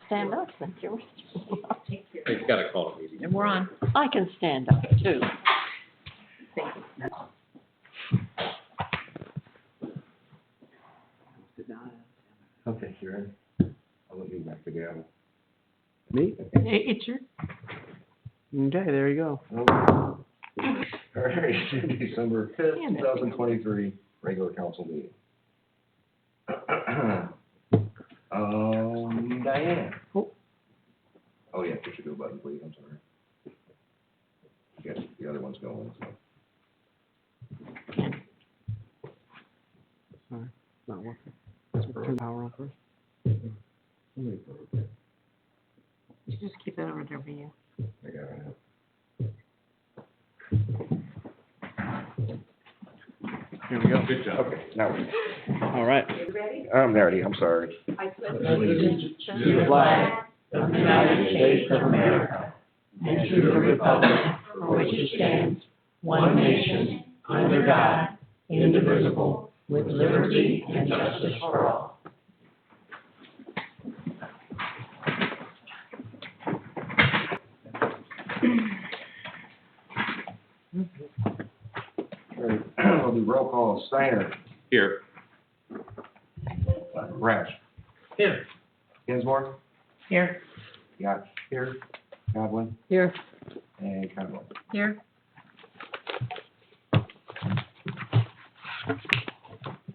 Stand up, since you're. He's got to call a meeting. And we're on. I can stand up too. Okay, you ready? I'll let you back the gavel. Me? It's your, Okay, there you go. All right, December fifth, 2023, regular council meeting. Diane. Oh, yeah, push your go button, please, I'm sorry. Yes, the other one's going, so. Sorry, not working. Let's turn the power on first. you just keep that over there for you. I got it. Here we go. Good job. Okay, now, All right. I'm ready, I'm sorry. To the flag of the United States of America and to the republic for which it stands, one nation, under God, indivisible, with liberty and justice for all. Ready. I'll do roll call. Steiner. Here. Rash. Here. Dinsmore. Here. Yacht. Here. Godwin. Here. And Conlon. Here.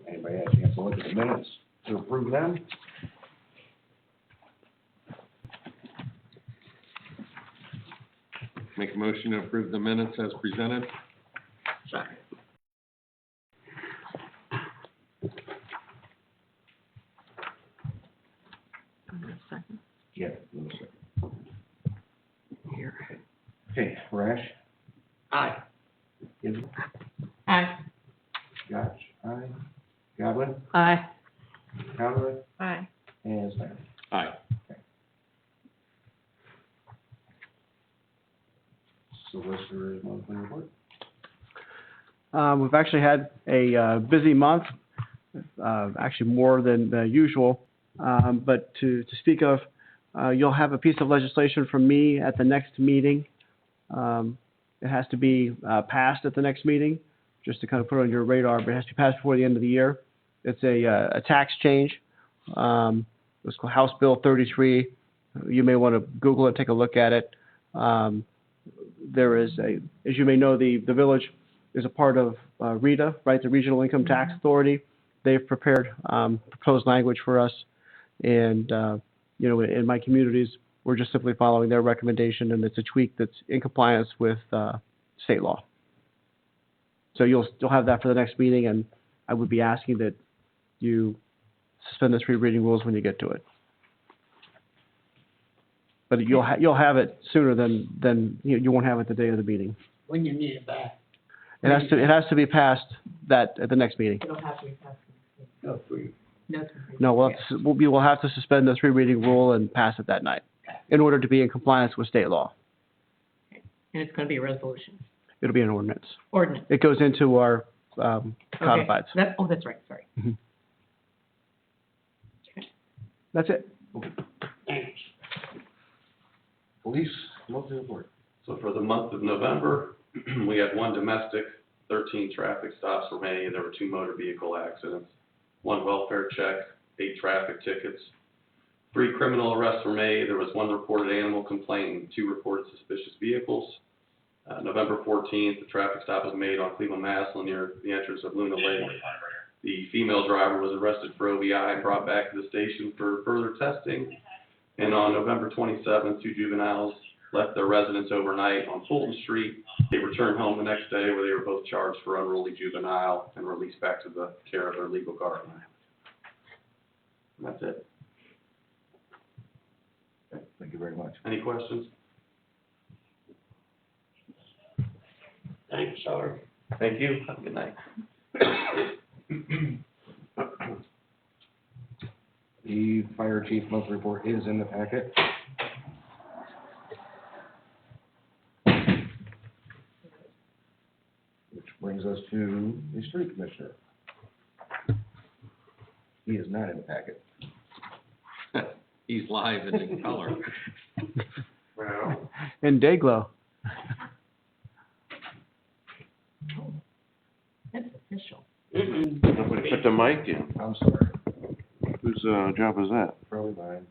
Anybody have a chance to look at the minutes to approve them? Make a motion to approve the minutes as presented. Second. Yeah. Here. Okay, Rash. Aye. Dinsmore. Aye. Yacht. Aye. Godwin. Aye. Conlon. Aye. And Steiner. Aye. Solicitor's monthly report. We've actually had a busy month, actually more than usual. But to speak of, you'll have a piece of legislation from me at the next meeting. It has to be passed at the next meeting, just to kind of put it on your radar, but it has to be passed before the end of the year. It's a tax change. It's called House Bill 33. You may want to Google it, take a look at it. There is as you may know, the village is a part of RETA, right, the Regional Income Tax Authority. They've prepared proposed language for us, and in my communities, we're just simply following their recommendation, and it's a tweak that's in compliance with state law. So you'll have that for the next meeting, and I would be asking that you suspend the three reading rules when you get to it. But you'll have it sooner than you won't have it the day of the meeting. When you need it back. It has to be passed at the next meeting. It'll have to be passed. No, three. No, we will have to suspend the three reading rule and pass it that night in order to be in compliance with state law. And it's gonna be a resolution. It'll be an ordinance. Ordinance. It goes into our codifieds. Okay. That's right, sorry. Mhm. That's it. Thanks. Police monthly report. So for the month of November, we had one domestic, 13 traffic stops were made, there were 2 motor vehicle accidents, 1 welfare check, 8 traffic tickets, 3 criminal arrests were made, there was 1 reported animal complaint and 2 reported suspicious vehicles. November 14th, the traffic stop was made on Cleveland Maslin near the entrance of Luna Lake. The female driver was arrested for OVI and brought back to the station for further testing. And on November 27th, 2 juveniles left their residence overnight on Fulton Street. They returned home the next day where they were both charged for unruly juvenile and released back to the care of their legal guardian. And that's it. Okay, thank you very much. Any questions? Thanks, sorry. Thank you. Have a good night. The fire chief monthly report is in the packet. Which brings us to the street commissioner. He is not in the packet. He's live and in color. Well, And Dayglow. That's official. Nobody put the mic in. I'm sorry, Whose, job is that? probably mine.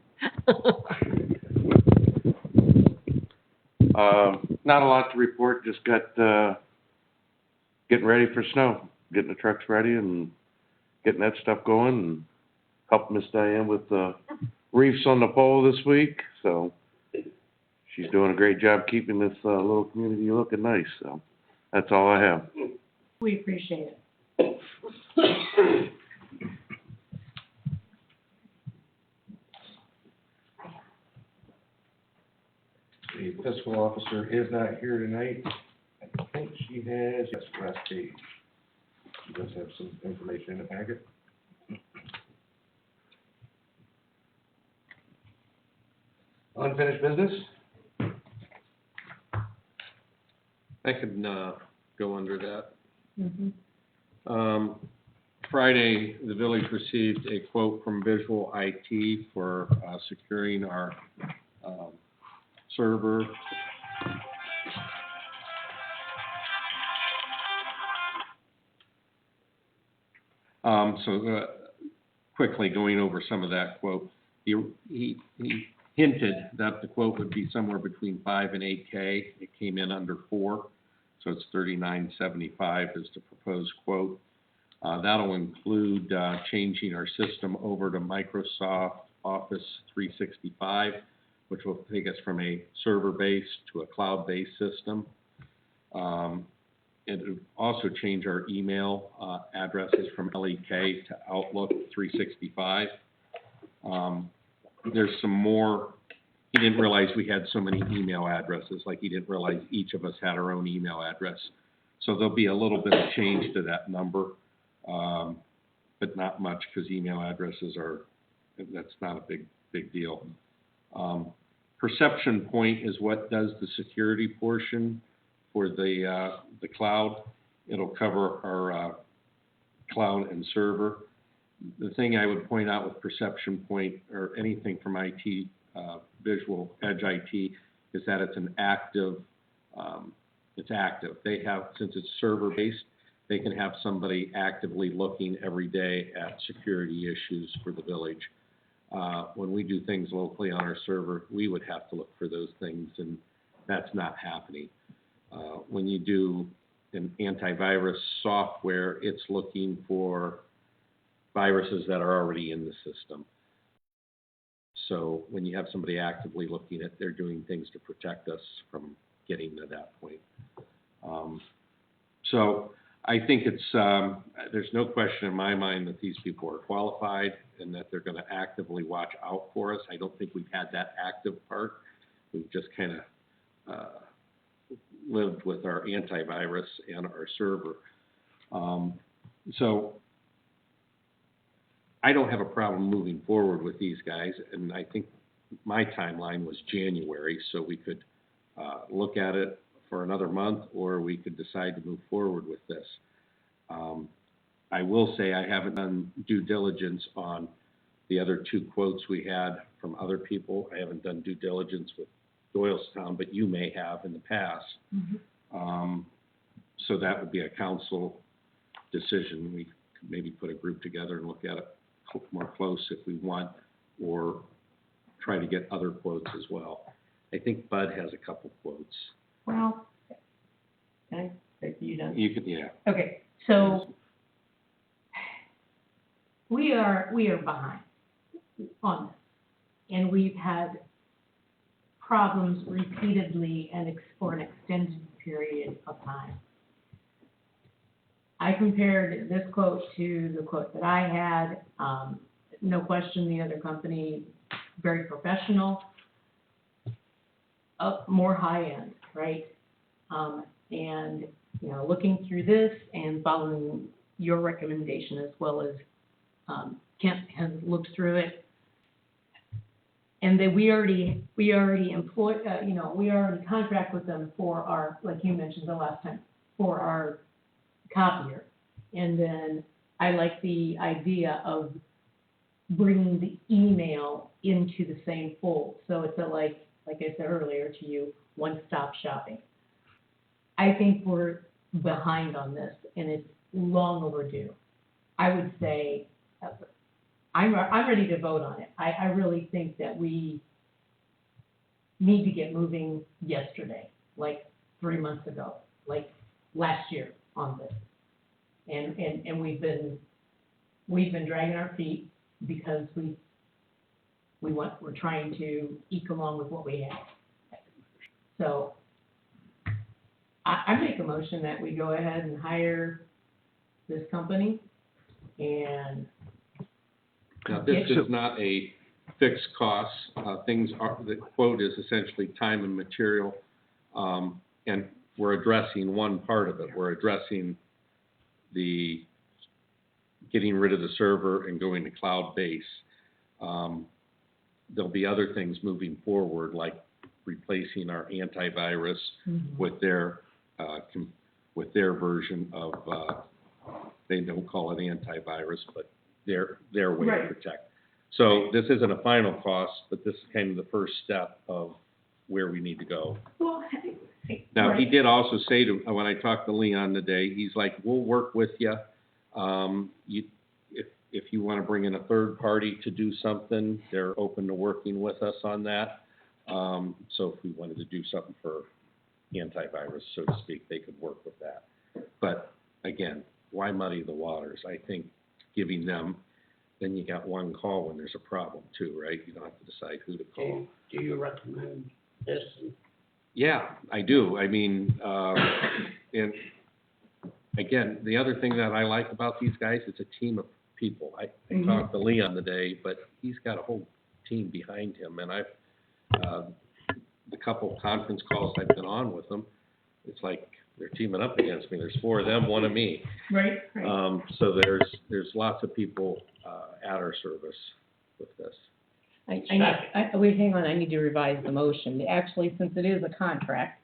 Not a lot to report, just got, getting ready for snow, getting the trucks ready and getting that stuff going and helping Miss Diane with the reefs on the pole this week, so she's doing a great job keeping this, little community looking nice, so that's all I have. We appreciate it. The fiscal officer is not here tonight. I think she has, yes, last page. She does have some information in the packet. Unfinished business? I could, go under that. Mhm. Friday, the village received a quote from Visual IT for securing our server. Quickly going over some of that quote, he hinted that the quote would be somewhere between 5 and 8K. It came in under 4, so it's $39.75 is the proposed quote. That'll include changing our system over to Microsoft Office 365, which will take us from a server-based to a cloud-based system. It would also change our email addresses from LEK to Outlook 365. There's some more. He didn't realize we had so many email addresses, like he didn't realize each of us had our own email address. So there'll be a little bit of change to that number, but not much because email addresses that's not a big deal. Perception Point is what does the security portion for the cloud. It'll cover our cloud and server. The thing I would point out with Perception Point or anything from IT, Visual Edge IT, is that it's an active, it's active. They have, since it's server-based, they can have somebody actively looking every day at security issues for the village. When we do things locally on our server, we would have to look for those things, and that's not happening. When you do an antivirus software, it's looking for viruses that are already in the system. So when you have somebody actively looking at, they're doing things to protect us from getting to that point. So I think it's, there's no question in my mind that these people are qualified and that they're going to actively watch out for us. I don't think we've had that active part. We've just kind of lived with our antivirus and our server. So I don't have a problem moving forward with these guys, and I think my timeline was January, so we could look at it for another month, or we could decide to move forward with this. I will say I haven't done due diligence on the other 2 quotes we had from other people. I haven't done due diligence with Doylestown, but you may have in the past. So that would be a council decision. We could maybe put a group together and look at it more close if we want, or try to get other quotes as well. I think Bud has a couple quotes. Well, can I say you done? You could, yeah. Okay, so we are behind on this, and we've had problems repeatedly and for an extended period of time. I compared this quote to the quote that I had. No question, the other company, very professional, more high-end, right? And, you know, looking through this and following your recommendation as well as Kent has looked through it, and that we already employ, we already contract with them for our, like you mentioned the last time, for our copier. And then I like the idea of bringing the email into the same fold. So it's like I said earlier to you, one-stop shopping. I think we're behind on this, and it's long overdue. I would say, I'm ready to vote on it. I really think that we need to get moving yesterday, like 3 months ago, like last year on this. And we've been dragging our feet because we're trying to eke along with what we have. So I make a motion that we go ahead and hire this company, and Now, this is not a fixed cost. The quote is essentially time and material. And we're addressing one part of it. We're addressing the getting rid of the server and going to cloud-based. There'll be other things moving forward, like replacing our antivirus with their version of, they don't call it antivirus, but their way to protect. So this isn't a final cost, but this is kind of the first step of where we need to go. well, Now, he did also say to, when I talked to Leon today, he's like, we'll work with you. If you want to bring in a third party to do something, they're open to working with us on that. So if we wanted to do something for antivirus, so to speak, they could work with that. But again, why muddy the waters? I think giving them, then you got one call when there's a problem too, right? You don't have to decide who to call. Do you recommend this? Yeah, I do. I mean, and again, the other thing that I like about these guys, it's a team of people. I talked to Leon today, but he's got a whole team behind him, and the couple conference calls I've been on with them, it's like they're teaming up against me. There's 4 of them, 1 of me. Right. So there's lots of people at our service with this. Wait, hang on, I need to revise the motion. Actually, since it is a contract,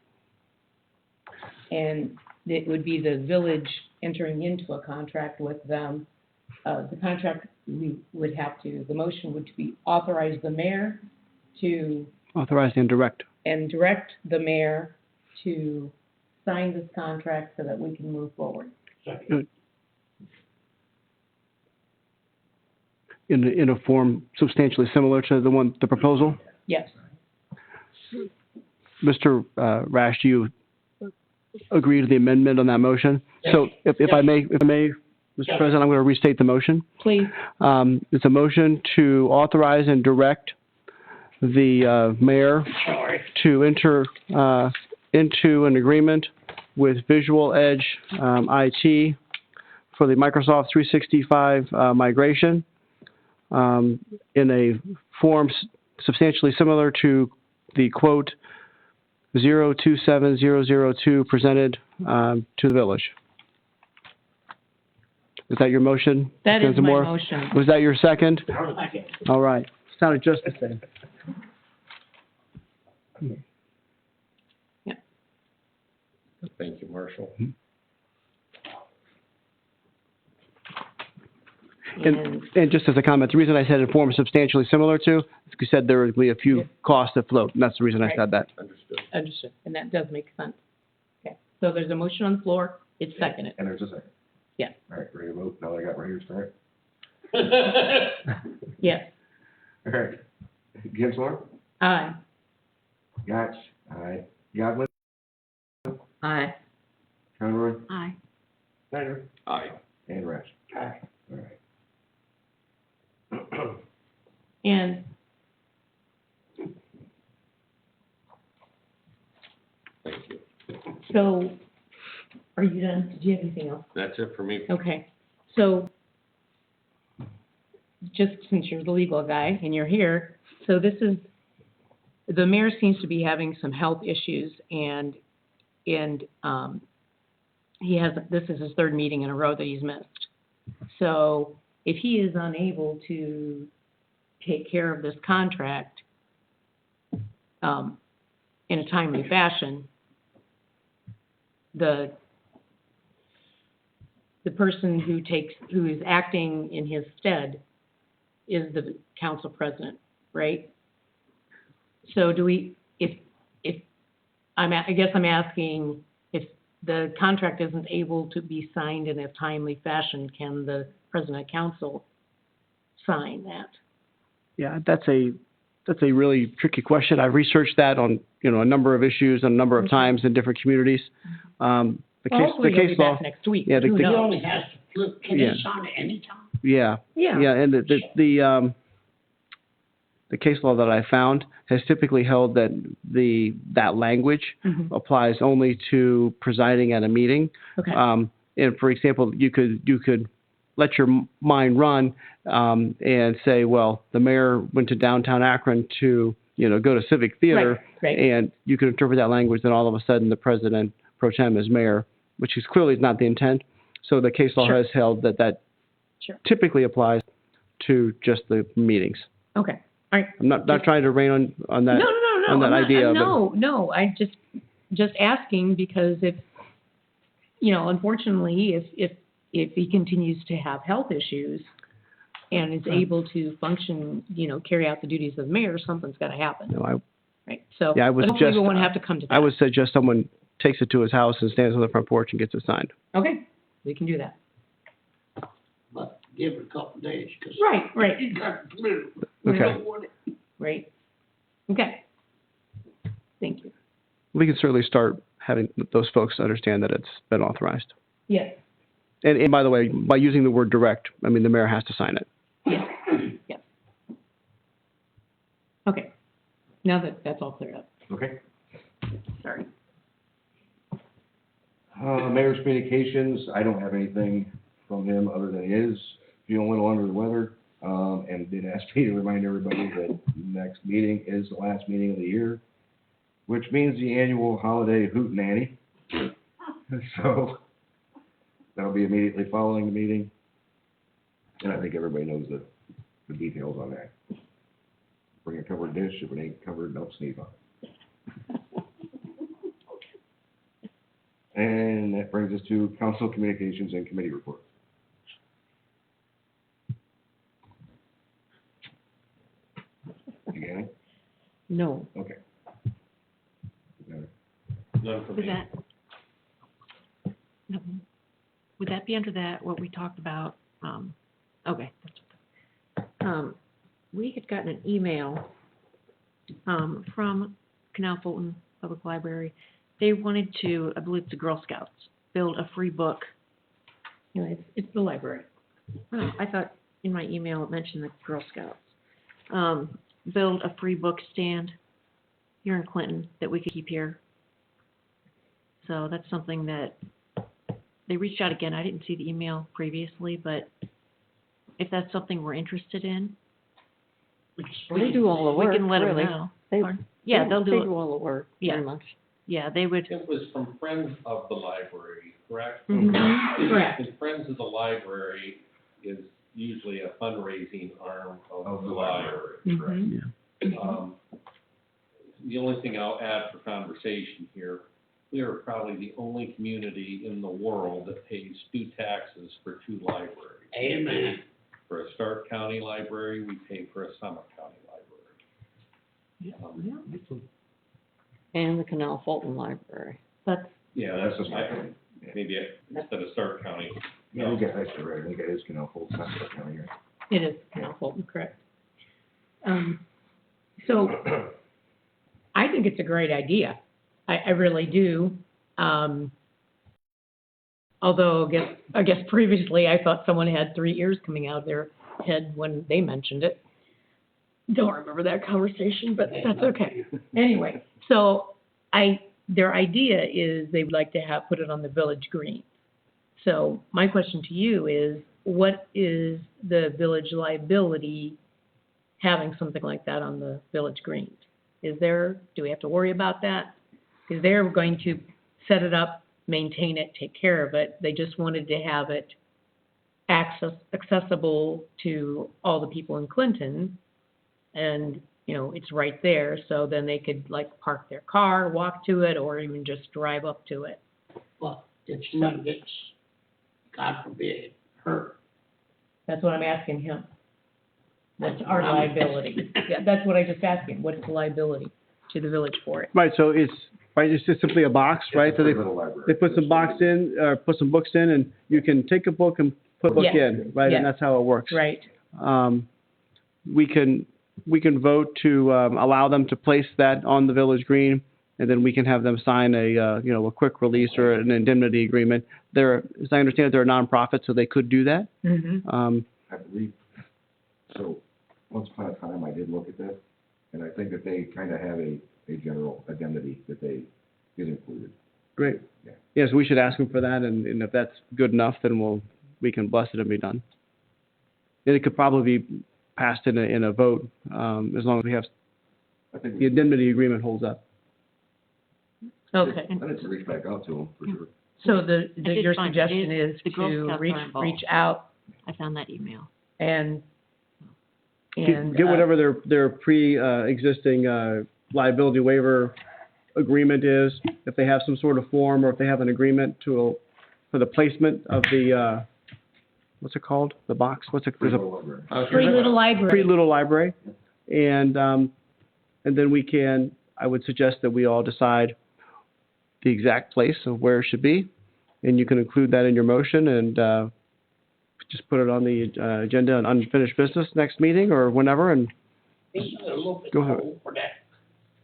and it would be the village entering into a contract with them, the contract, we would have to, the motion would be authorize the mayor to, Authorize and direct. the mayor to sign this contract so that we can move forward. In a form substantially similar to the proposal? Yes. Mr. Rash, do you agree to the amendment on that motion? So if I may, Mr. President, I'm going to restate the motion. Please. It's a motion to authorize and direct the mayor to enter into an agreement with Visual Edge IT for the Microsoft 365 migration in a form substantially similar to the quote 027002 presented to the village. Is that your motion? That is Mr. my Moore? motion. Was that your second? Second. All right. Sounded just the same. Thank you, Marshall. And just as a comment, the reason I said in form substantially similar to, is because you said there would be a few costs that float, and that's the reason I said that. Understood. Understood, and that does make sense. Okay, so there's a motion on the floor, it's seconded. And there's a second. Yes. All right, ready to vote? Now that I got Raiders start. Yes. All right. Gensler? Aye. Gotch? Aye. Godwin? Aye. Conroy? Aye. Snyder? Aye. And Rash. Aye. All right. And Thank you. So, are you done? Did you have anything else? That's it for me. okay, so just since you're the legal guy and you're here, so this is, the mayor seems to be having some health issues and he has, this is his 3rd meeting in a row that he's missed. So if he is unable to take care of this contract in a timely fashion, the person who is acting in his stead is the council president, right? So do we, I guess I'm asking, if the contract isn't able to be signed in a timely fashion, can the president of council sign that? Yeah, that's a really tricky question. I've researched that on, a number of issues and a number of Okay. times in different communities. The Well, case, hopefully the he'll case be law, back next week, yeah, but who the- He knows? only has to flip, can Yeah. he sign it anytime? yeah, Yeah. yeah, and the case law that I found has typically held that that language Mhm. applies only to presiding at a meeting. Okay, And for example, you could let your mind run, and say, well, the mayor went to downtown Akron to, go to Civic Theater. right. And you could interpret that language, then all of a sudden the president pro tem is mayor, which is clearly not the intent. So the case law Sure. has held that Sure. typically applies to just the meetings. Okay, all right. I'm not trying to rain on that. No, on that I'm not- idea, but- No, I just asking because if, unfortunately, if he continues to have health issues and is able to function, carry out the duties of mayor, something's gotta happen, No, right? So, Yeah, I would but hopefully we suggest- won't have to come to that. I would suggest someone takes it to his house and stands on the front porch and gets it signed. Okay, we can do that. But give it a couple days, 'cause Right, he got the flu. We Okay. don't want it. right. Okay. Thank you. We can certainly start having those folks understand that it's been authorized. Yes, And by the way, by using the word direct, I mean the mayor has to sign it. yes. Okay, now that's all cleared up, Okay. sorry. Mayor's communications, I don't have anything from him other than he is feeling a little under the weather. And did ask me to remind everybody that next meeting is the last meeting of the year, which means the annual holiday hootenanny. So that'll be immediately following the meeting. And I think everybody knows the details on that. Bring a covered dish, if it ain't covered, don't sneeze on it. And that brings us to council communications and committee reports. You got it? No. Okay. You got it? None for Would me. that, no, would that be under that, what we talked about? Okay. We had gotten an email, from Canal Fulton Public Library. They wanted to, I believe it's the Girl Scouts, build a free book. No, it's the library. Oh, I thought in my email it mentioned the Girl Scouts. Build a free book stand here in Clinton that we could keep here. So that's something that, they reached out again, I didn't see the email previously, but if that's something we're interested in, They do all the we work, can let them really. know. They- Pardon? Yeah, they'll They do do it, all the work, Yeah. pretty much. yeah, they would, It was from Friends of the Library, correct? Mm-hmm. Correct. And Friends of the Library is usually a fundraising arm of the library, correct? Mhm. The only thing I'll add for conversation here, we are probably the only community in the world that pays due taxes for two libraries. Amen. For a Stark County library, we pay for a Summit County library. And the Canal Fulton Library. That's, Yeah, That's that's, a Stark. maybe instead of Stark County. Yeah, we got that right. I think it is Canal Fulton, not Stark County here. it is Canal Fulton, correct. So, I think it's a great idea. I really do. Although I guess previously I thought someone had 3 ears coming out of their head when they mentioned it. Don't remember that conversation, but that's okay. Anyway, so their idea is they would like to put it on the village green. So my question to you is, what is the village liability having something like that on the village green? Do we have to worry about that? Because they're going to set it up, maintain it, take care of it. They just wanted to have it accessible to all the people in Clinton. And, it's right there, so then they could park their car, walk to it, or even just drive up to it. But if someone gets, God forbid, hurt, That's what I'm asking him. What's our liability? Yeah, that's what I just asked him, what's the liability to the village for it? Right, so it's just simply a box, right? So It's a little library. they put some box in, put some books in, and you can take a book and put a book Yes. in, right? Yes. And that's how it works. Right, We can vote to allow them to place that on the village green, and then we can have them sign a quick release or an indemnity agreement. As I understand it, they're a nonprofit, so they could do that. I believe, so, once upon a time, I did look at this, and I think that they kind of have a general indemnity that is included. Great. Yeah. Yes, we should ask them for that, and if that's good enough, then we can bless it and be done. And it could probably be passed in a vote, as long as we have, I think the indemnity agreement holds up. okay. I need to reach back out to them, for sure. So I did your find it suggestion is- is the Girl to Scouts are involved. reach out I found that email. and, Get whatever their pre-existing liability waiver agreement is, if they have some sort of form, or if they have an agreement for the placement of the, what's it called? The box? There's a Library. Free little library. free little library. And then I would suggest that we all decide the exact place of where it should be. And you can include that in your motion and just put it on the agenda on unfinished business next meeting or whenever, and Isn't it a little bit Go ahead. cold for that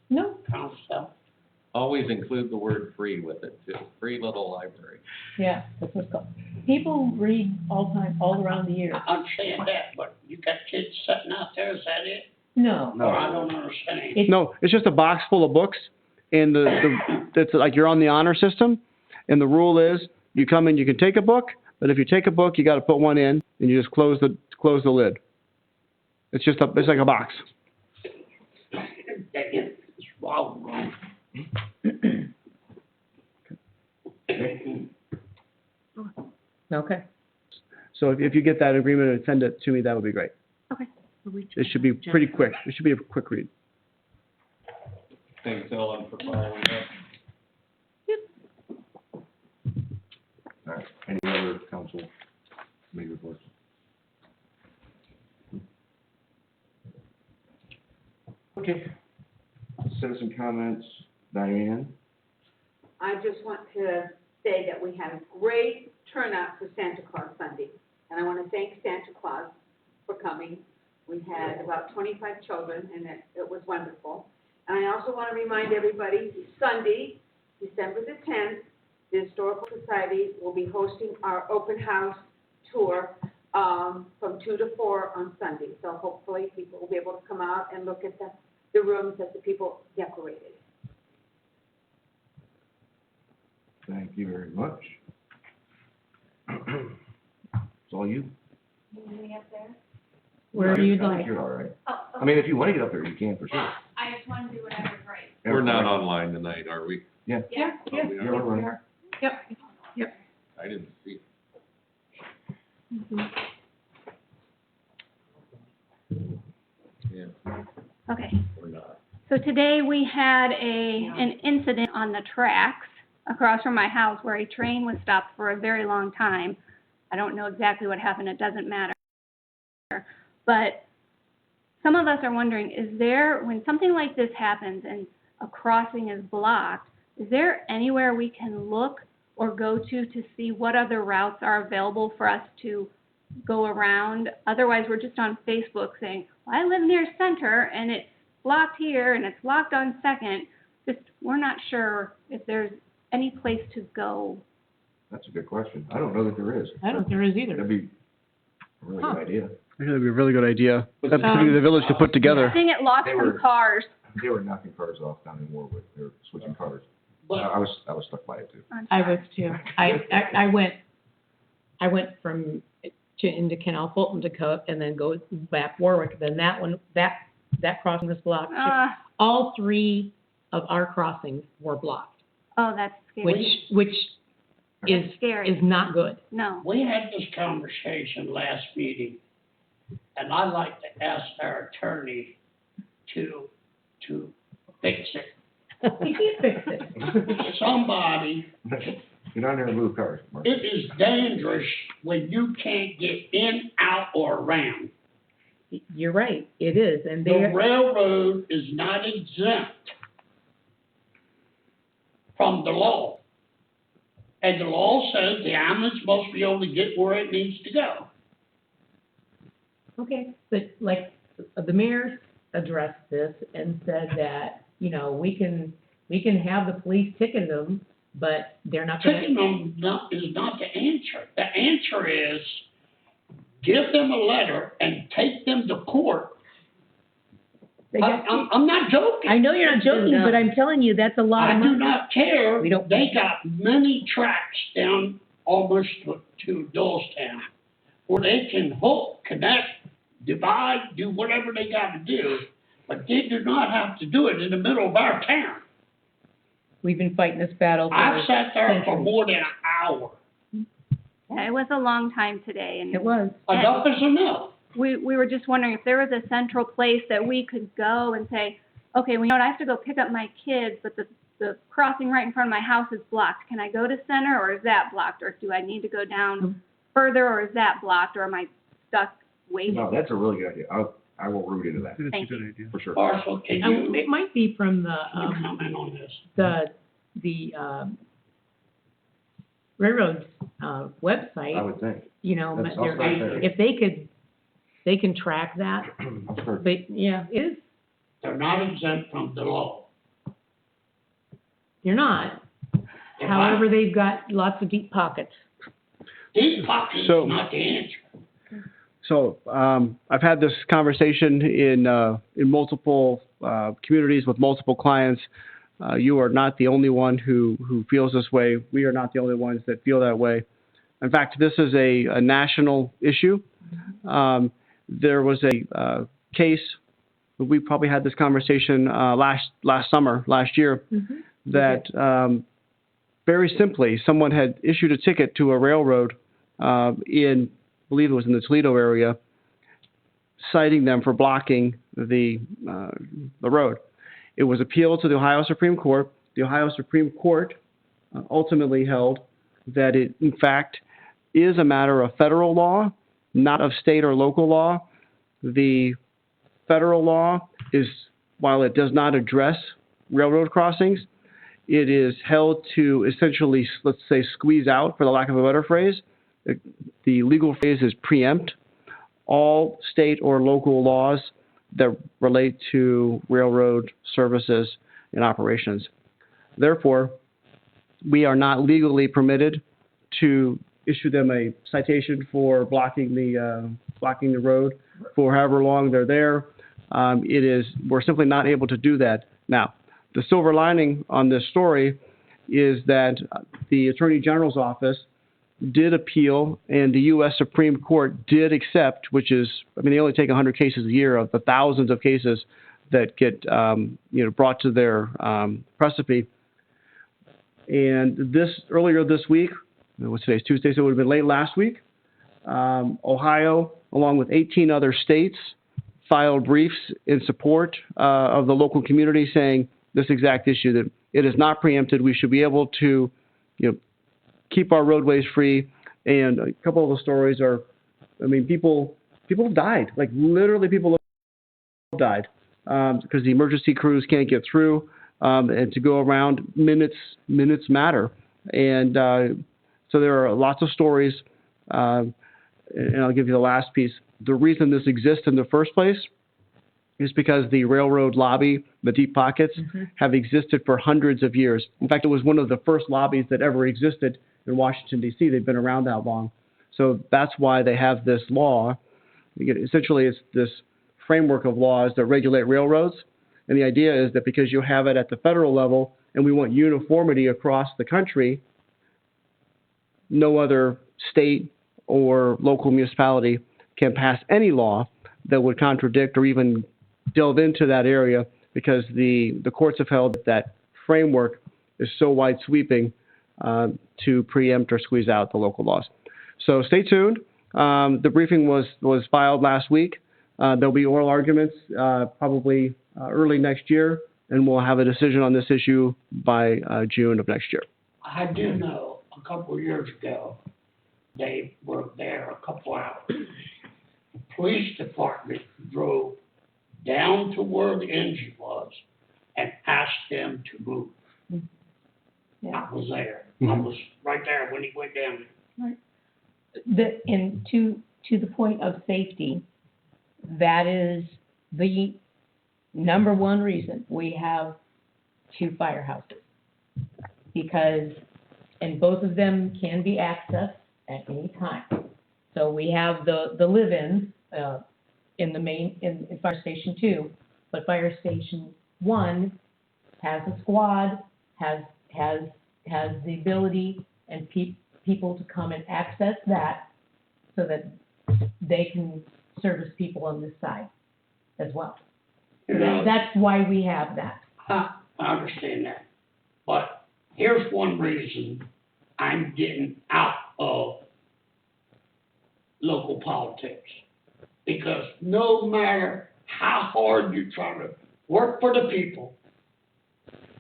No, kind of stuff? Always include the word free with it, too. Free little library. yeah, that's what's called. People read all around the year. I understand that, but you got kids sitting out there, is that it? No, No. Or I don't understand. no, it's just a box full of books, and it's like you're on the honor system, and the rule is you come in, you can take a book, but if you take a book, you got to put one in, and you just close the lid. It's like a box. It's wild, wrong. okay. So if you get that agreement and send it to me, that would be great. We'll reach It should be out. pretty quick. It should be a quick read. Thanks, Ellen, for following up. All right, any other council committee reports? Okay, citizen comments, Diane? I just want to say that we had a great turnout for Santa Claus Sunday. And I want to thank Santa Claus for coming. We had about 25 children, and it was wonderful. And I also want to remind everybody, Sunday, December the 10th, the Historical Society will be hosting our open house tour from 2 to 4 on Sunday. So hopefully people will be able to come out and look at the rooms that the people decorated. Thank you very much. It's all you. Where do you I think like? you're all right. Oh, I mean, if you want to get up there, you can, for sure. I just want to do whatever's right. We're not online tonight, are we? Yeah. Yeah. Oh, we You're all are? right. Yep. I didn't see. Yeah, Okay, we're not. so today we had an incident on the tracks across from my house where a train was stopped for a very long time. I don't know exactly what happened, it doesn't matter. But some of us are wondering, when something like this happens and a crossing is blocked, is there anywhere we can look or go to see what other routes are available for us to go around? Otherwise, we're just on Facebook saying, well, I live near Center and it's blocked here and it's locked on Second. We're not sure if there's any place to go. That's a good question. I don't know that there is. I don't think there is either. That'd be a really good idea. I think that'd be a really good idea. That's something the village could put I together. think it locked They some were- cars. They were knocking cars off down in Warwood. They were switching cars. But I was stuck by it too. I was too. I went from into Canal Fulton to Cook and then go back Warwick. Then that crossing was blocked. All three of our crossings were blocked, Oh, that's scary. which is That's scary. not good. No. we had this conversation last meeting, and I'd like to ask our attorney to fix it. He fixed it. Somebody, Get on there and move cars, Mark. it is dangerous when you can't get in, out, or around. you're right, it is, and The they're, railroad is not exempt from the law. And the law says the ambulance must be able to get where it needs to go. okay, but like, the mayor addressed this and said that, you know, we can have the police ticket them, but they're not gonna. Ticking them is not the answer. The answer is give them a letter and take them to court. I'm not joking. I know you're not joking, but I'm telling you, that's a lot of I money. do not care. We don't- They got many tracks down almost to Doylestown where they can hook, connect, divide, do whatever they gotta do, but they do not have to do it in the middle of our town. We've been fighting this battle for I've sat there for centuries. more than an hour. Yeah, it was a long time today, and It was. Enough is enough. we were just wondering if there was a central place that we could go and say, okay, well, you know what, I have to go pick up my kids, but the crossing right in front of my house is blocked. Can I go to Center, or is that blocked? Or do I need to go down further, or is that blocked, or am I stuck waiting? No, that's a really good idea. I will root into that, Thank you. for sure. Marshall, can you It might be from comment on this? the railroad's, I website, would think. you know, That's also fair. if they can track that, I'm sure. but, yeah, it is, They're not exempt from the law. you're not. If However, they've got lots of deep pockets. Deep pockets is So- not the answer. So, I've had this conversation in multiple, communities with multiple clients. You are not the only one who feels this way. We are not the only ones that feel that way. In fact, this is a national issue. There was a, case, we probably had this conversation, last summer, last year, that, very simply, someone had issued a ticket to a railroad, I believe it was in the Toledo area, citing them for blocking the road. It was appealed to the Ohio Supreme Court. The Ohio Supreme Court ultimately held that it, in fact, is a matter of federal law, not of state or local law. The federal law is, while it does not address railroad crossings, it is held to essentially, let's say, squeeze out, for the lack of a better phrase. The legal phrase is preempt all state or local laws that relate to railroad services and operations. Therefore, we are not legally permitted to issue them a citation for blocking the road for however long they're there. We're simply not able to do that. Now, the silver lining on this story is that the Attorney General's office did appeal, and the U.S. Supreme Court did accept, which is, I mean, they only take 100 cases a year of the thousands of cases that get, brought to their precipice. And earlier this week, what's today's Tuesday, so it would have been late last week, Ohio, along with 18 other states, filed briefs in support of the local community, saying this exact issue, that it is not preempted. We should be able to, keep our roadways free. And a couple of the stories are, I mean, people have died. Like, literally, people have died because the emergency crews can't get through, and to go around, minutes matter. And so there are lots of stories, and I'll give you the last piece. The reason this exists in the first place is because the railroad lobby, the deep pockets, have existed for hundreds of years. In fact, it was one of the first lobbies that ever existed in Washington, D.C. They've been around that long. So that's why they have this law. Essentially, it's this framework of laws that regulate railroads. And the idea is that because you have it at the federal level and we want uniformity across the country, no other state or local municipality can pass any law that would contradict or even delve into that area, because the courts have held that framework is so wide sweeping to preempt or squeeze out the local laws. So stay tuned. The briefing was filed last week. There'll be oral arguments probably early next year, and we'll have a decision on this issue by June of next year. I do know a couple of years ago, they were there a couple hours. police department drove down to where the engine was and asked them to move. Yeah. I was there. I was right there when he went down. And to the point of safety, that is the number one reason we have 2 firehouses. Because, and both of them can be accessed at any time. So we have the live-ins, in the main, in Fire Station 2, but Fire Station 1 has a squad, has the ability and people to come and access that so that they can service people on this side as well. You know, That's why we have that. I understand that. But here's one reason I'm getting out of local politics. Because no matter how hard you try to work for the people,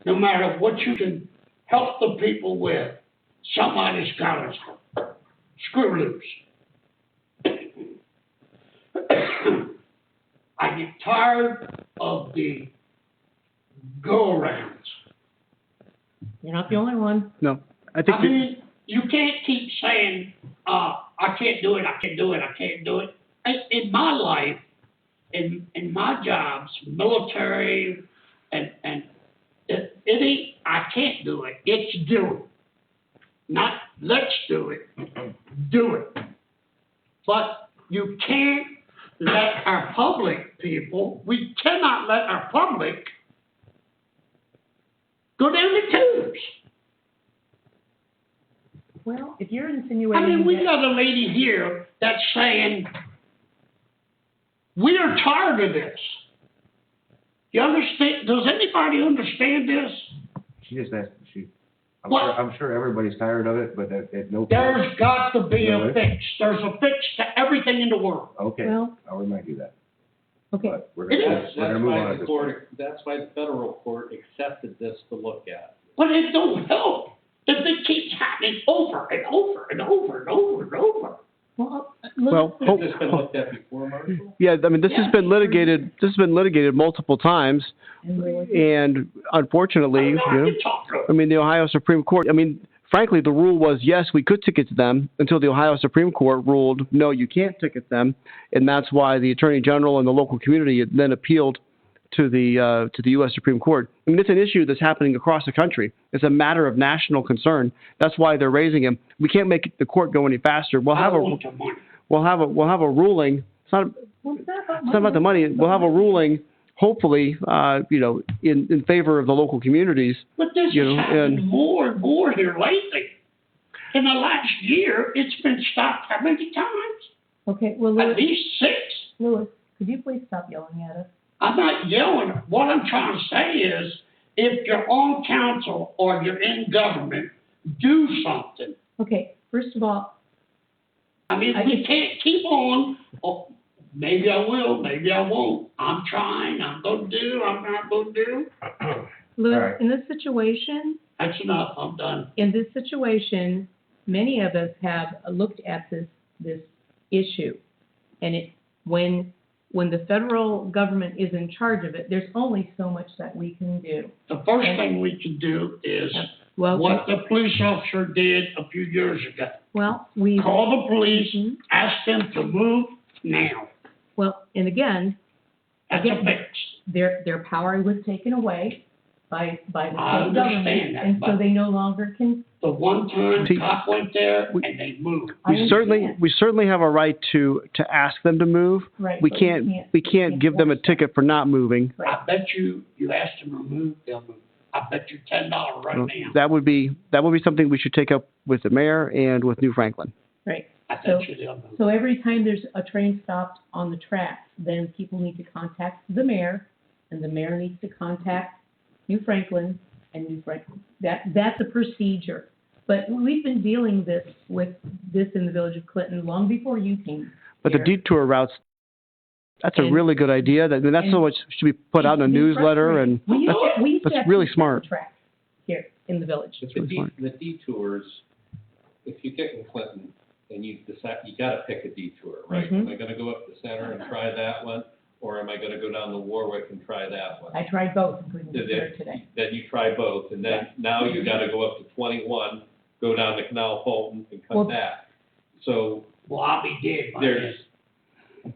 no matter what you can help the people with, somebody's got to screw loose. I get tired of the go-arounds. You're not the only one. No, I think I mean, you can't keep saying, I can't do it, I can't do it, I can't do it. In my life, in my jobs, military, and it ain't, I can't do it, it's do it. Not let's do it, do it. But you can't let our public people, we cannot let our public go down the tubes. Well, if you're I insinuating mean, we that- got a lady here that's saying, we are tired of this. You understand, does anybody understand this? She just asked, I'm What? sure, I'm sure everybody's tired of it, but at no point. There's got to be a Really? fix. There's a fix to everything in the world. Okay, Well, I'll remind you that. okay, But we're It gonna, is. we're gonna move on at this point. That's why the federal court accepted this to look at. But it don't help if it keeps happening over and over and over and over and over. well, Well, Has this been looked at before, Marshall? Yeah, I mean, this has been litigated multiple times, and we're- and unfortunately, you I know, can talk to I mean, the Ohio Supreme Court, I mean, frankly, the rule was, yes, we could ticket them until the Ohio Supreme Court ruled, no, you can't ticket them, and that's why the Attorney General and the local community then appealed to the U.S. Supreme Court. I mean, it's an issue that's happening across the country. It's a matter of national concern. That's why they're raising them. We can't make the court go any faster. We'll I have a want the money. we'll have a ruling. It's not about the money. We'll have a ruling, hopefully, in favor of the local communities. But this You is know, happening and- more and more here lately. In the last year, it's been stopped how many times? Okay, well, At Louis, least 6. Louis, could you please stop yelling at us? I'm not yelling. What I'm trying to say is, if you're on council or you're in government, do something. Okay, first of all, I mean, we can't keep on, oh, maybe I will, maybe I won't. I'm trying, I'm gonna do, I'm not gonna do. Louis, All right. in this situation, That's enough, I'm done. many of us have looked at this issue. And when the federal government is in charge of it, there's only so much that we can do. The first thing we can do is Well, what the police officer did a few years ago. well, we, Call the police, Mhm. ask them to move now. well, and again, That's a fix. their power was taken away by the I state understand government, that, and so but- they no longer can. The one time See, cop went there and they moved. I We certainly understand. have a right to ask them to move. Right, We but can't give them a ticket for not moving. I bet you ask them to move, they'll move. I bet you $10 right now. That would be something we should take up with the mayor and with New Franklin. Right. I So- bet you they'll move. So every time there's a train stopped on the tracks, then people need to contact the mayor, and the mayor needs to contact New Franklin and New Franklin. That's a procedure. But we've been dealing with this in the village of Clinton long before you came But the here. detour routes, that's a And- really good idea. That's and- so much should be put out in a It's newsletter, frustrating. and We used to that's have really two smart. tracks here in the village. But really smart. the detours, if you get in Clinton, and you decide, you gotta pick a detour, right? Mhm. Am I gonna go up the center and try that one, or am I gonna go down to Warwick and try that one? I tried both, including the Did it? third today. Then you try both, and then now you gotta go up to 21, go down to Canal Fulton and Well- come back. So Well, I'll be dead by there's, then.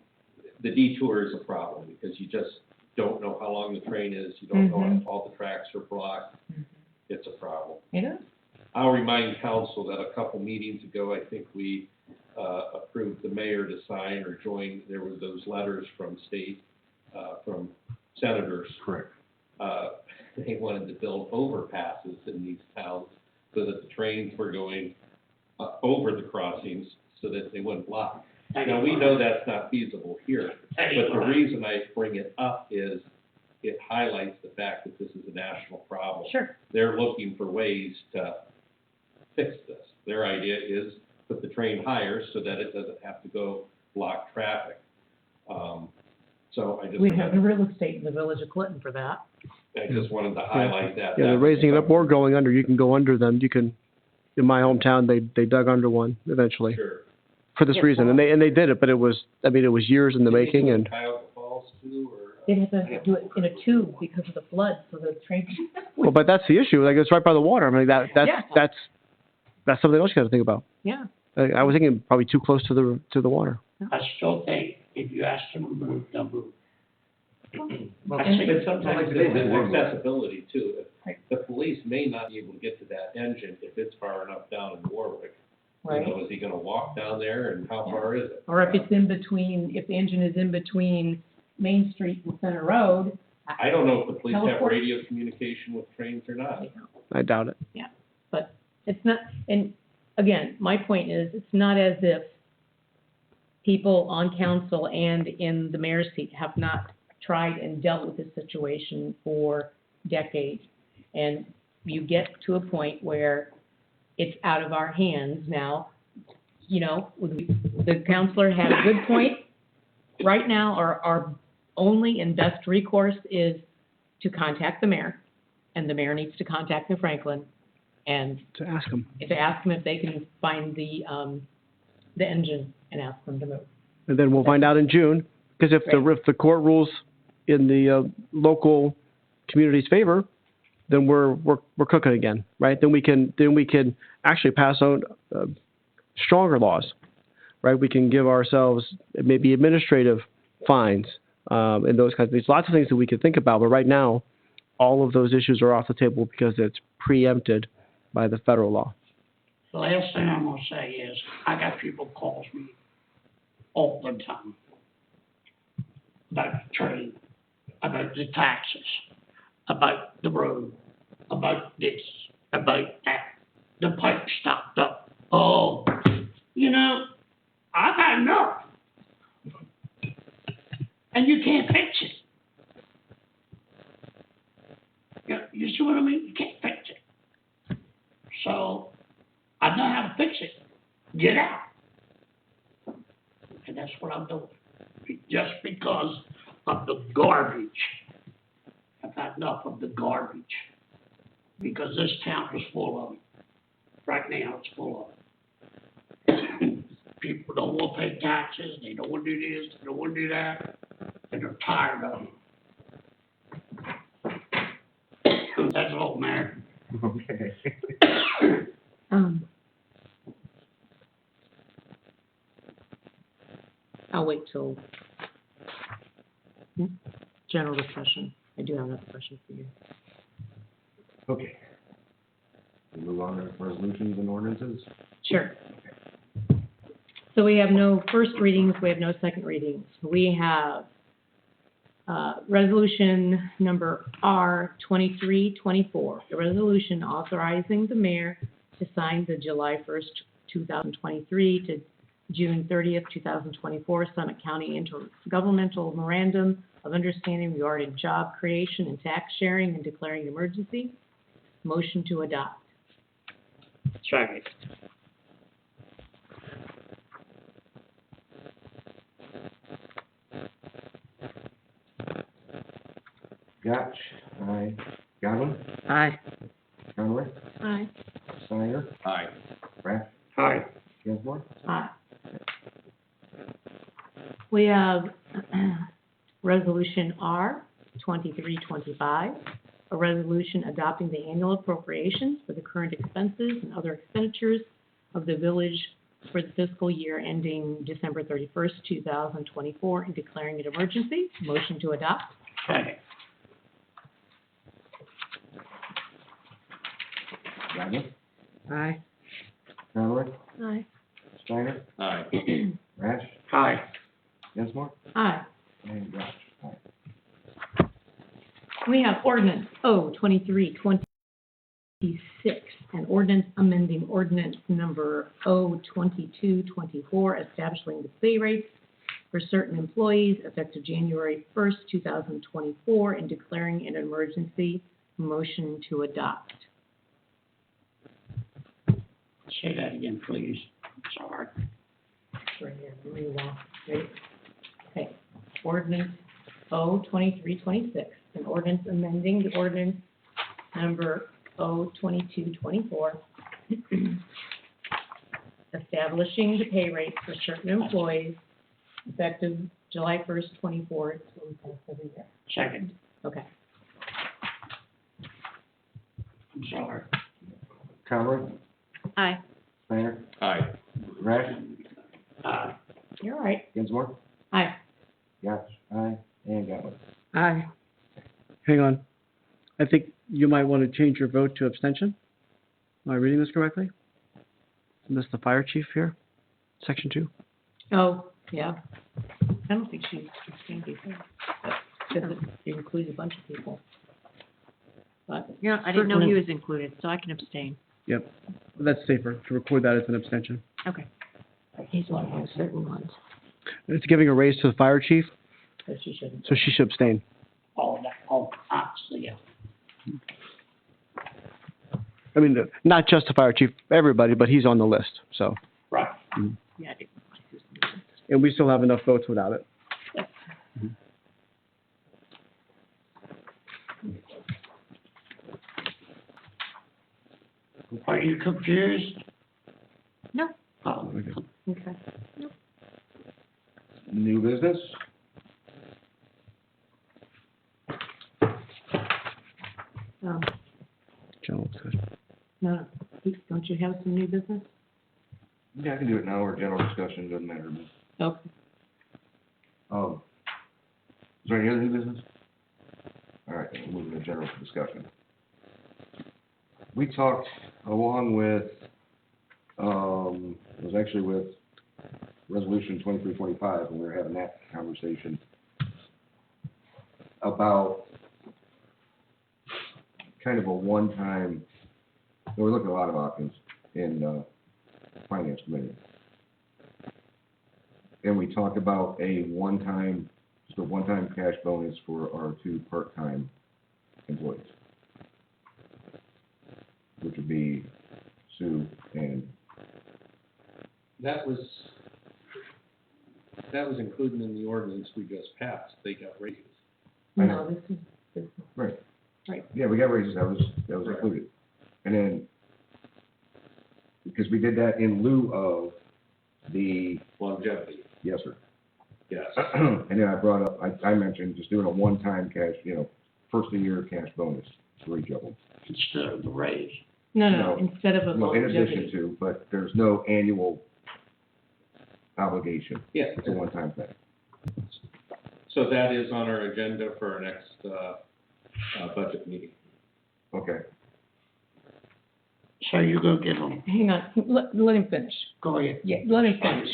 the detour is a problem, because you just don't know how long the train is, you don't know Mhm. if all the tracks are blocked, it's a problem. You know? I'll remind council that a couple meetings ago, I think we, approved the mayor to sign or join, there were those letters from state, from senators. Correct. They wanted to build overpasses in these towns so that the trains were going, over the crossings so that they wouldn't block. Now, we know that's not feasible here, but the reason I bring it up is it highlights the fact that this is a national problem. Sure. They're looking for ways to fix this. Their idea is put the train higher so that it doesn't have to go block traffic. So I just, We have the real estate in the village of Clinton for that. I just wanted to highlight that. Yeah, they're raising it up or going under. You can go under them. You can, in my hometown, they dug under one eventually Sure. for this reason. And they did it, but it was years in the making and. Cuyahoga Falls too, or? They'd have to do it in a tube because of the flood, so the train. Well, but that's the issue. Like, it's right by the water. I mean, Yeah. that's something else you gotta think about. Yeah. I was thinking probably too close to the water. I still think if you ask them to move, they'll move. But I think- sometimes today, they it's won't. accessibility too. Right. The police may not be able to get to that engine if it's far enough down in Warwick. Right. You know, is he gonna walk down there, and how far is it? Or if it's in between, if the engine is in between Main Street and Center Road. I don't know if the police have Teleport. radio communication with trains or not. I doubt it. But it's not, and again, my point is, it's not as if people on council and in the mayor's seat have not tried and dealt with this situation for decades. And you get to a point where it's out of our hands now. You know, the counselor had a good point. Right now, our only and best recourse is to contact the mayor, and the mayor needs to contact New Franklin and To ask them. to ask them if they can find the engine and ask them to move. And then we'll find out in June, because if the court rules in the local community's favor, then we're cooking again, right? Then we can actually pass on stronger laws, right? We can give ourselves maybe administrative fines and those kinds of things. Lots of things that we could think about, but right now, all of those issues are off the table because it's preempted by the federal law. The last thing I'm gonna say is, I got people calls me all the time about the train, about the taxes, about the road, about this, about that. The pipe stopped up. Oh, you know, I got enough. And you can't fix it. You see what I mean? You can't fix it. So, I know how to fix it. Get out. And that's what I'm doing. Just because of the garbage. I've had enough of the garbage. Because this town is full of it. Right now, it's full of it. People don't want to pay taxes, they don't want to do this, they don't want to do that, and they're tired of it. That's all, Mayor. Okay. I'll wait till general discussion. I do have another question for you. Okay. We move on to resolutions and ordinances. Sure. So we have no first readings, we have no second readings. We have resolution number R 2324, a resolution authorizing the mayor to sign the July 1st, 2023 to June 30th, 2024 Summit County Intergovernmental Memorandum of Understanding regarding job creation and tax sharing and declaring an emergency. Motion to adopt. Second. Gotch, aye. Godwin, Aye. Conway, Aye. Steiner, Aye. Rath, Aye. Dinsmore? Aye. We have Resolution R 2325, a resolution adopting the annual appropriations for the current expenses and other expenditures of the village for the fiscal year ending December 31st, 2024, and declaring an emergency. Motion to adopt. Second. Gagnon? Aye. Conrad? Aye. Steiner? Aye. Rash? Aye. Dinsmore? Aye. And Josh? Aye. We have ordinance O 2326, an ordinance amending ordinance number O 2224, establishing the pay rates for certain employees effective January 1st, 2024, and declaring an emergency. Motion to adopt. Say that again, please. Sorry. Right here, read along, right? Okay, ordinance O 2326, an ordinance amending the ordinance number O 2224, establishing the pay rates for certain employees effective July 1st, 24. It's what we pass every year. Second. Okay. I'm sorry. Conrad? Aye. Steiner? Aye. Rash? Aye. You're all right. Dinsmore? Aye. Josh? Aye. And Gagnon? Aye. Hang on. I think you might want to change your vote to abstention. Am I reading this correctly? Isn't this the fire chief here? Section 2? Oh, yeah. I don't think she's before, because it includes a bunch of people. But Yeah, I didn't know he was included, so I can abstain. Yep. That's safer, to record that as an abstention. Okay. he's one of those certain ones, It's giving a raise to the fire chief, so she shouldn't. so she should abstain. Oh, yeah. I mean, not just the fire chief, everybody, but he's on the list, so. Right. Yeah, I didn't. And we still have enough votes without it. Are you confused? No. Oh, Okay. New business? General discussion. No, don't you have some new business? Yeah, I can do it now, or general discussion, doesn't matter to me. Okay. Is there any other new business? All right, we'll move to general discussion. We talked along with, it was actually with Resolution 2325, when we were having that conversation about kind of a one-time, we're looking at a lot of options in Finance Committee. And we talked about a one-time, just a one-time cash bonus for our two part-time employees, which would be Sue and, That was included in the ordinance we just passed. They got raises. I No, this is, right. Right. Yeah, we got raises, that was included. And then, because we did that in lieu of the, Longevity, yes, sir. yes. And then I brought up, I mentioned just doing a one-time cash, first of the year cash bonus for each of them. instead of the raise. no, No. instead of a No, in addition longevity. to, but there's no annual obligation. Yeah, It's a one-time thing. so that is on our agenda for our next, budget meeting. Okay. So you're gonna give them, Hang on, let him finish. go ahead. Yeah, let him finish.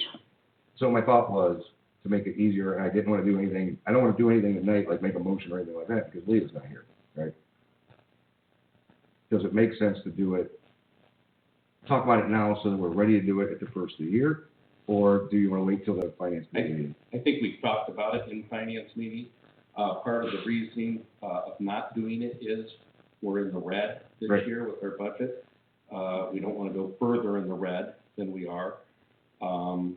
So my thought was to make it easier, and I didn't want to do anything, I don't want to do anything tonight, like make a motion or anything like that, because Leah's not here, right? Does it make sense to do it, talk about it now so that we're ready to do it at the first of the year? Or do you want to wait till the finance meeting? I think we talked about it in finance meeting. Part of the reasoning, of not doing it is we're in the red this Right. year with our budget. We don't want to go further in the red than we are. And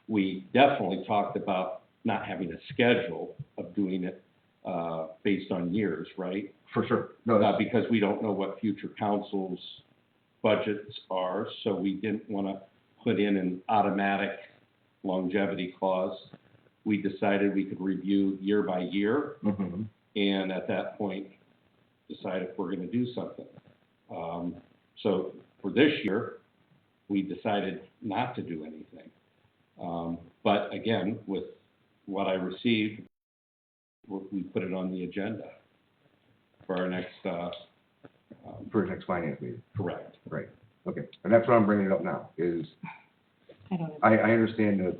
we definitely talked about not having a schedule of doing it, based on years, right? For sure. No, that's, Because we don't know what future council's budgets are, so we didn't want to put in an automatic longevity clause. We decided we could review year by year, Mhm. and at that point, decide if we're going to do something. So for this year, we decided not to do anything. But again, with what I received, we put it on the agenda for our next, For the next finance meeting, correct. right, okay, and that's why I'm bringing it up now, is I don't know. I understand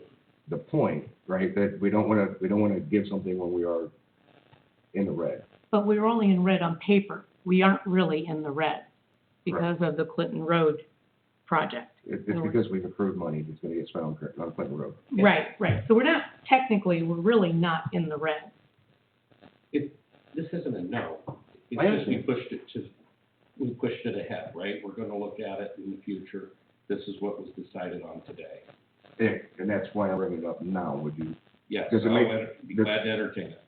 the point, right, that we don't wanna give something when we are in the red. But we're only in red on paper. We aren't really in the red because of the Clinton Road project. It's because we've accrued money that's gonna get spent on Clinton Road. Right, right. So we're not, technically, we're really not in the red. This isn't a no. It's I just we pushed it ahead, right? We're gonna look at it in the future. This is what was decided on today. Yeah, and that's why I'm bringing it up now, would you, Yes, Does it make- Be glad to entertain it.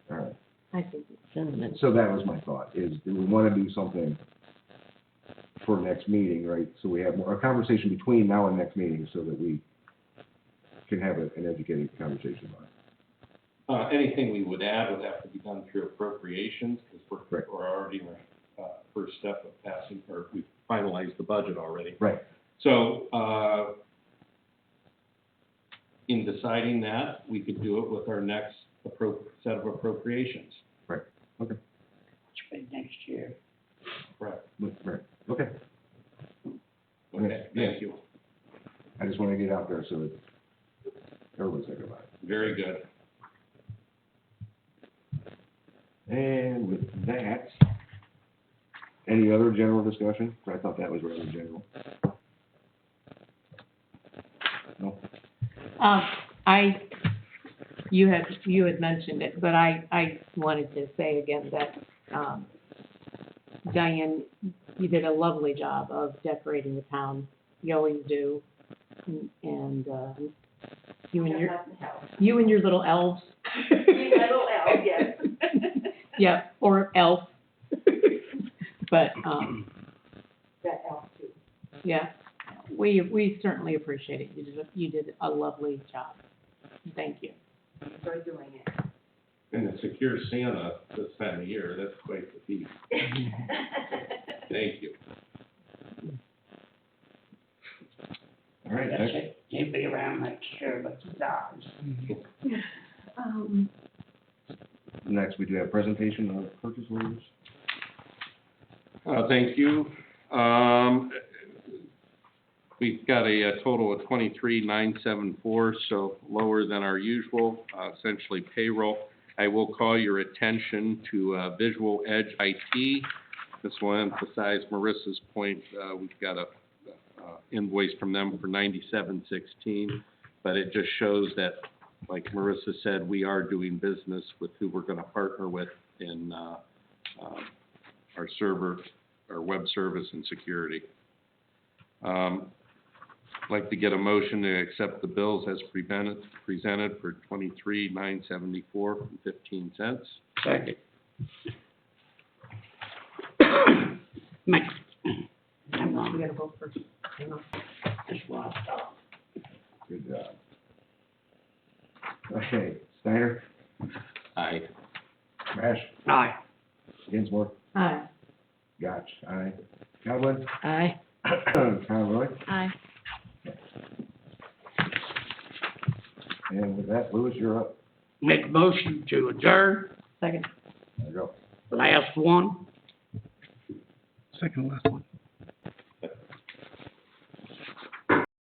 all right. I think it's. So that was my thought, is do we wanna do something for next meeting, right? So we have a conversation between now and next meeting so that we can have an educated conversation about it. Anything we would add would have to be done through appropriations, because Right. we're already in our, first step of passing, or we finalized the budget already. Right. So, in deciding that, we could do it with our next set of appropriations. Right, okay, Next year. Correct. right, okay. Okay, thank you. I just wanna get out there so that everyone's thinking about it. Very good. And with that, any other general discussion? I thought that was rather general. No? You had mentioned it, but I wanted to say again that, Diane, you did a lovely job of decorating the town. You always do. And, you and your little elves. Little elf, yes. Yeah, or elf. But, That elf too. yeah, we certainly appreciate it. You did a lovely job. Thank you. For doing it. And to secure Santa this time of year, that's quite the feat. Thank you. All right, That's next, it. He'll be around next year, but the dogs. next we do have presentation of purchase orders. Thank you. We've got a total of 23,974, so lower than our usual, essentially payroll. I will call your attention to Visual Edge IT. This will emphasize Marissa's point. We've got a invoice from them for $97.16, but it just shows that, like Marissa said, we are doing business with who we're going to partner with in our server, our web service and security. I'd like to get a motion to accept the bills as presented for $23,974.15. Second. Mike. I'm wrong. You gotta vote first. Hang on. That's what I thought. Good job. Okay, Steiner, Aye. Rash, Aye. Dinsmore, Aye. Gotch, aye. Calvin, Aye. Conroy, Aye. and with that, Louis, you're up. Make a motion to adjourn. Second. There you go. Last one. Second last one.